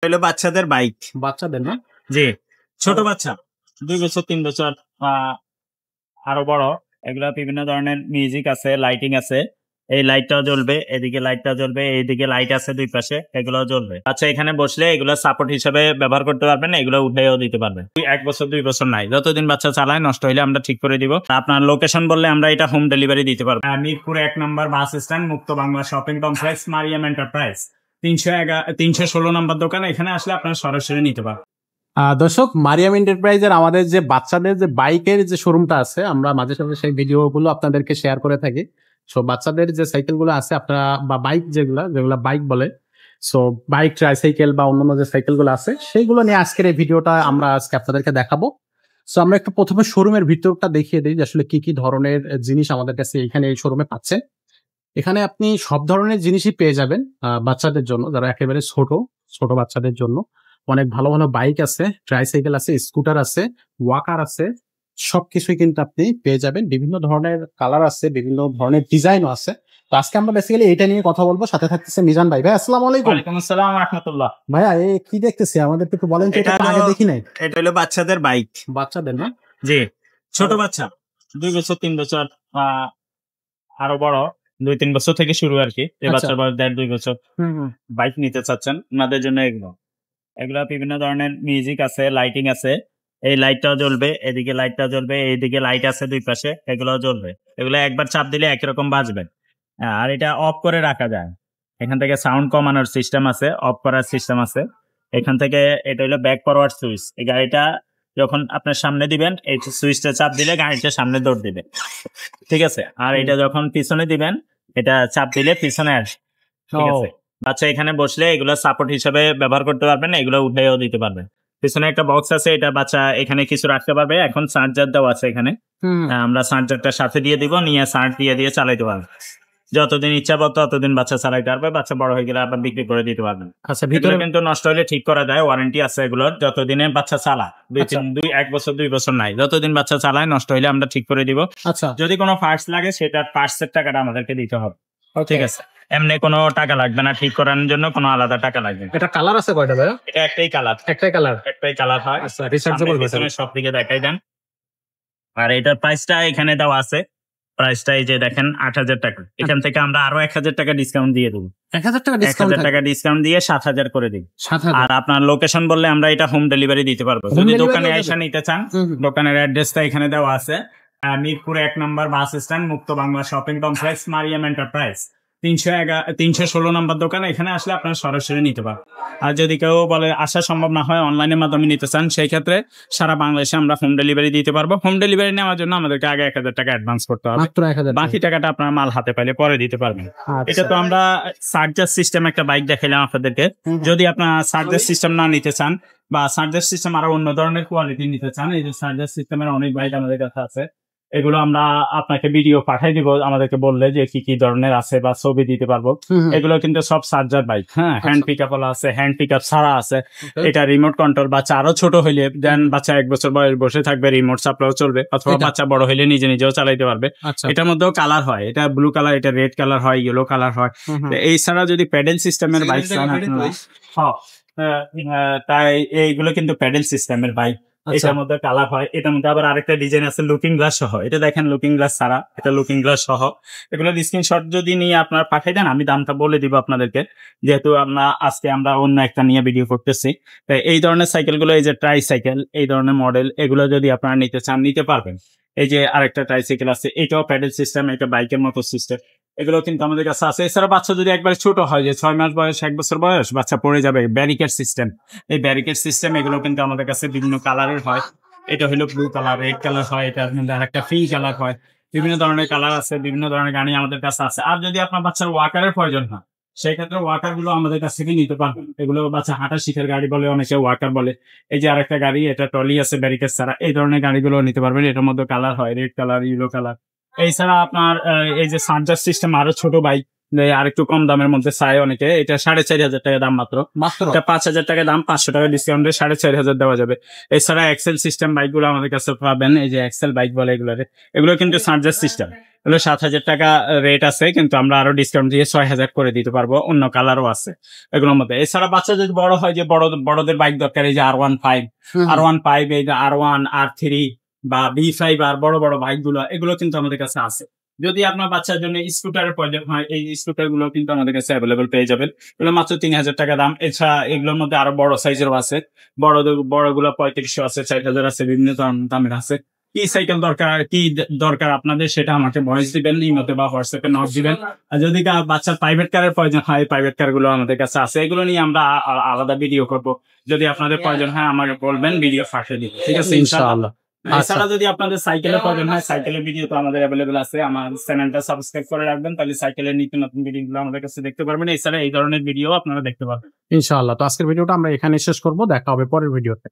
হলো বাচ্চাদের বাইক। বাচ্চাদের না? জি, ছোট বাচ্চা 2 বছর 3 বছর আরো বড়। এগুলা বিভিন্ন ধরনের মিউজিক আছে, লাইটিং আছে। এই লাইটটাও জ্বলবে, এদিকে লাইটটা জ্বলবে, এইদিকে লাইট আছে দুই পাশে, এগুলোও জ্বলবে। আচ্ছা, এখানে বসলে এগুলো সাপোর্ট হিসেবে ব্যবহার করতে পারবেন, এগুলো উঠেও দিতে পারবেন। 1 বছর 2 বছর নাই, যতদিন বাচ্চা চালায় নষ্ট হইলে আমরা ঠিক করে দিব। আপনার লোকেশন বললে আমরা এটা হোম ডেলিভারি দিতে পারবো। মিরপুর 1 নম্বর বাস স্ট্যান্ড, মুক্ত Bangla shopping complex, Mariam enterprise, 316 number দোকান। এখানে আসলে আপনারা সরাসরি নিতে পারবেন। দর্শক, মারিয়াম এন্টারপ্রাইজের আমাদের যে বাচ্চাদের যে বাইকের যে শোরুমটা আছে, আমরা মাঝে সাঝে সেই ভিডিওগুলো আপনাদেরকে শেয়ার করে থাকি। সো বাচ্চাদের যে সাইকেলগুলো আছে আপনারা, বা বাইক যেগুলা বাইক বলে, সো বাইক, ট্রাইসাইকেল বা অন্যান্য যে সাইকেলগুলো আছে সেইগুলো নিয়ে আজকের এই ভিডিওটা আমরা আজকে আপনাদেরকে দেখাবো। সো আমরা একটু প্রথমে শোরুমের ভিতরটা দেখিয়ে দিই যে আসলে কি কি ধরনের জিনিস আমাদের কাছে এখানে এই শোরুমে পাচ্ছেন। এখানে আপনি সব ধরনের জিনিসই পেয়ে যাবেন বাচ্চাদের জন্য, যারা একেবারে ছোট ছোট বাচ্চাদের জন্য। অনেক ভালো ভালো বাইক আছে, ট্রাইসাইকেল আছে, স্কুটার আছে, ওয়াকার আছে, সবকিছুই কিন্তু আপনি পেয়ে যাবেন। বিভিন্ন ধরনের কালার আছে, বিভিন্ন ধরনের ডিজাইনও আছে। তো আজকে আমরা বেসিক্যালি এটা নিয়ে কথা বলবো। সাথে থাকতেছে মিজান ভাই। ভাই আসসালামু আলাইকুম। ওয়ালাইকুম আসসালাম ওয়া রাহমাতুল্লাহ। ভাইয়া এই কি দেখতেছি, আমাদের একটু বলেন তো, এটা তো আগে দেখি নাই। এটা হলো বাচ্চাদের বাইক। বাচ্চাদের না? জি, ছোট বাচ্চা 2 বছর 3 বছর আরো বড়, 2-3 বছর থেকে শুরু আর কি। এই বাচ্চার বয়স 1.5-2 বছর বাইক নিতে চাচ্ছেন, ওনাদের জন্য এগুলা বিভিন্ন ধরনের মিউজিক আছে, লাইটিং আছে। এই লাইটটাও জ্বলবে, এদিকে লাইটটা জ্বলবে, এইদিকে লাইট আছে দুই পাশে, এগুলোও জ্বলবে। এগুলো একবার চাপ দিলে একরকম বাজবে। আর এটা অফ করে রাখা যায়। এখান থেকে সাউন্ড কমানোর সিস্টেম আছে, অফ করার সিস্টেম আছে। এখান থেকে এটা হলো ব্যাক ফরওয়ার্ড সুইচ। এই গাড়িটা যখন আপনার সামনে দিবেন, এই সুইচটা চাপ দিলে গাড়িটা সামনে দৌড় দিবে, ঠিক আছে। আর এটা যখন পিছনে দিবেন, এটা চাপ দিলে পিছনে আসবে, ঠিক আছে। বাচ্চা এখানে বসলে এগুলো সাপোর্ট হিসেবে ব্যবহার করতে পারবেন, এগুলো উঠেও দিতে পারবেন। পিছনে একটা বক্স আছে, এটা বাচ্চা এখানে কিছু রাখতে পারবে। এখন চার্জার দেওয়া আছে এখানে, আমরা চার্জারটা সাথে দিয়ে দিব, নিয়ে চার্জ দিয়ে চালাইতে পারবে। যতদিন ইচ্ছা ততদিন বাচ্চা চালাইতে পারবে। বাচ্চা বড় হয়ে গেলে আবার বিক্রি করে দিতে পারবেন। আচ্ছা, ভিতরে কিন্তু নষ্ট হলে ঠিক করা যায়, ওয়ারেন্টি আছে এগুলোর। যতদিনে বাচ্চা চালায়, 1 বছর 2 বছর নাই, যতদিন বাচ্চা চালায় নষ্ট হলে আমরা ঠিক করে দিব। আচ্ছা, যদি কোনো পার্টস লাগে সেটার পার্টসের টাকাটা আমাদেরকে দিতে হবে, ঠিক আছে। এমনি কোনো টাকা লাগবে না, ঠিক করানোর জন্য কোনো আলাদা টাকা লাগবে। এটা কালার আছে কয়টা ভাইয়া? এটা একটাই কালার হয়। আচ্ছা, রিচার্জেবল পিছনে সব দিকে দেখাই দেন। আর এটার প্রাইসটা এখানে দেওয়া আছে। প্রাইসটা এই যে দেখেন 8,000 টাকা। এখান থেকে আমরা আরো 1,000 টাকা ডিসকাউন্ট দিয়ে দেবো। 1,000 টাকা 1,000 টাকা ডিসকাউন্ট দিয়ে 7,000 করে দিই। আর আপনার লোকেশন বললে আমরা এটা হোম ডেলিভারি দিতে পারবো। যদি দোকানে এসে নিতে চান, দোকানের অ্যাড্রেসটা এখানে দেওয়া আছে। মিরপুর 1 নম্বর বাস স্ট্যান্ড, মুক্ত Bangla shopping complex, Mariam enterprise, 316 number দোকান। এখানে আসলে আপনারা সরাসরি নিতে পারবেন। আর যদি কেউ বলে আসা সম্ভব না হয়, অনলাইনের মাধ্যমে নিতে চান, সেই ক্ষেত্রে সারা বাংলাদেশে আমরা হোম ডেলিভারি দিতে পারবো। হোম ডেলিভারি নেওয়ার জন্য আমাদেরকে আগে 1,000 টাকা অ্যাডভান্স করতে হবে, বাকি টাকাটা আপনার মাল হাতে পাইলে পরে দিতে পারবেন। এটা তো আমরা চার্জার সিস্টেম একটা বাইক দেখাইলাম আপনাদেরকে। যদি আপনার চার্জার সিস্টেম না নিতে চান, বা চার্জার সিস্টেম আরো অন্য ধরনের কোয়ালিটি নিতে চান, এই যে চার্জার সিস্টেমের অনেক বাইক আমাদের কাছে আছে। এগুলো আমরা আপনাকে ভিডিও পাঠাই দিব, আমাদেরকে বললে যে কি কি ধরনের আছে, বা ছবি দিতে পারবো। এগুলো কিন্তু সব চার্জার বাইক। হ্যাঁ, হ্যান্ড পিক আপ আছে, হ্যান্ড পিক আপ ছাড়া আছে। এটা রিমোট কন্ট্রোল। বাচ্চা আরো ছোট হইলে দেন, বাচ্চা 1 বছর বয়স বসে থাকবে, রিমোট চাপলেও চলবে, অথবা বাচ্চা বড় হইলে নিজেও চালাইতে পারবে। এটার মধ্যেও কালার হয়, এটা ব্লু কালার, এটা রেড কালার হয়, ইয়েলো কালার হয়। এই ছাড়া যদি প্যাডেল সিস্টেমের বাইক চান, তাই এইগুলো কিন্তু প্যাডেল সিস্টেমের বাইক। এটার মধ্যে কালার হয়। এটার মধ্যে আবার আরেকটা ডিজাইন আছে লুকিং গ্লাস সহ। এটা দেখেন লুকিং গ্লাস ছাড়া, এটা লুকিং গ্লাস সহ। এগুলো স্ক্রিনশট যদি নিয়ে আপনার পাঠিয়ে দেন, আমি দামটা বলে দিব আপনাদেরকে, যেহেতু আজকে আমরা অন্য একটা নিয়ে ভিডিও করতেছি। তাই এই ধরনের সাইকেলগুলো, এই যে ট্রাই সাইকেল, এই ধরনের মডেল, এগুলো যদি আপনারা নিতে চান নিতে পারবেন। এই যে আরেকটা ট্রাইসাইকেল আছে, এটাও প্যাডেল সিস্টেম, এটা বাইকের মতো সিস্টেম। এগুলো কিন্তু আমাদের কাছে আছে। এছাড়া বাচ্চা যদি একবার ছোট হয়, যে 6 মাস বয়স, 1 বছর বয়স, বাচ্চা পড়ে যাবে, ব্যারিকেড সিস্টেম, এই ব্যারিকেড সিস্টেম এগুলো কিন্তু আমাদের কাছে বিভিন্ন কালারের হয়। এটা হলো ব্লু কালার, রেড কালার হয়, এটা একটা পিঙ্ক কালার হয়। বিভিন্ন ধরনের কালার আছে, বিভিন্ন ধরনের গাড়ি আমাদের কাছে আছে। আর যদি আপনার বাচ্চার ওয়াকারের প্রয়োজন হয়, সেই ক্ষেত্রে ওয়াকার গুলো আমাদের কাছ থেকে নিতে পারবেন। এগুলো বাচ্চা হাঁটা শিখের গাড়ি বলে, অনেকে ওয়াকার বলে। এই যে আরেকটা গাড়ি, এটা ট্রলি আছে ব্যারিকেড ছাড়া, এই ধরনের গাড়িগুলো নিতে পারবেন। এটার মধ্যে কালার হয় রেড কালার, ইয়েলো কালার। এছাড়া আপনার এই যে চার্জার সিস্টেম, আরো ছোট বাইক, আর একটু কম দামের মধ্যে চাই অনেকে, এটা 4,500 টাকা দাম মাত্র, এটা 5,000 টাকা দাম, 500 টাকা ডিসকাউন্টে 4,500 দেওয়া যাবে। এছাড়া এক্সেল সিস্টেম বাইক গুলো আমাদের কাছে পাবেন, এই যে এক্সেল বাইক বলে এগুলো কিন্তু চার্জার সিস্টেম, এগুলো 7,000 টাকা রেট আছে, কিন্তু আমরা আরো ডিসকাউন্ট দিয়ে 6,000 করে দিতে পারবো, অন্য কালারও আছে এগুলোর মধ্যে। এছাড়া বাচ্চা যদি বড় হয়, যে বড়দের বাইক দরকার, এই যে R15, এই যে R1, R3 বা B5 আর বড় বড় বাইক গুলো, এগুলো কিন্তু আমাদের কাছে আছে। যদি আপনার বাচ্চার জন্য স্কুটারের প্রয়োজন হয়, এই স্কুটার গুলো কিন্তু আমাদের কাছে অ্যাভেলেবল পেয়ে যাবেন, এগুলো মাত্র 3,000 টাকা দাম। এছাড়া এগুলোর মধ্যে আরো বড় সাইজেরও আছে, বড়গুলো 3500 আছে, 4,000 আছে, বিভিন্ন দামের আছে। কি সাইকেল দরকার, কি দরকার আপনাদের, সেটা আমাকে ভয়েস দিবেন, ইমোতে বা হোয়াটসঅ্যাপে নক দিবেন। আর যদি বাচ্চার প্রাইভেট কারের প্রয়োজন হয়, প্রাইভেট কার গুলো আমাদের কাছে আছে, এগুলো নিয়ে আমরা আলাদা ভিডিও করব। যদি আপনাদের প্রয়োজন হয় আমাকে বলবেন, ভিডিও পাঠিয়ে দিব, ঠিক আছে ইনশাআল্লাহ। এছাড়া যদি আপনাদের সাইকেলের প্রয়োজন হয়, সাইকেলের ভিডিও তো আমাদের অ্যাভেলেবেল আছে, আমার চ্যানেলটা সাবস্ক্রাইব করে রাখবেন, তাহলে সাইকেলের নিত্য নতুন ভিডিও গুলো আমাদের কাছে দেখতে পারবেন। এছাড়া এই ধরনের ভিডিও আপনারা দেখতে পারবেন ইনশাআল্লাহ। তো আজকের ভিডিওটা আমরা এখানে শেষ করবো, দেখা হবে পরের ভিডিওতে।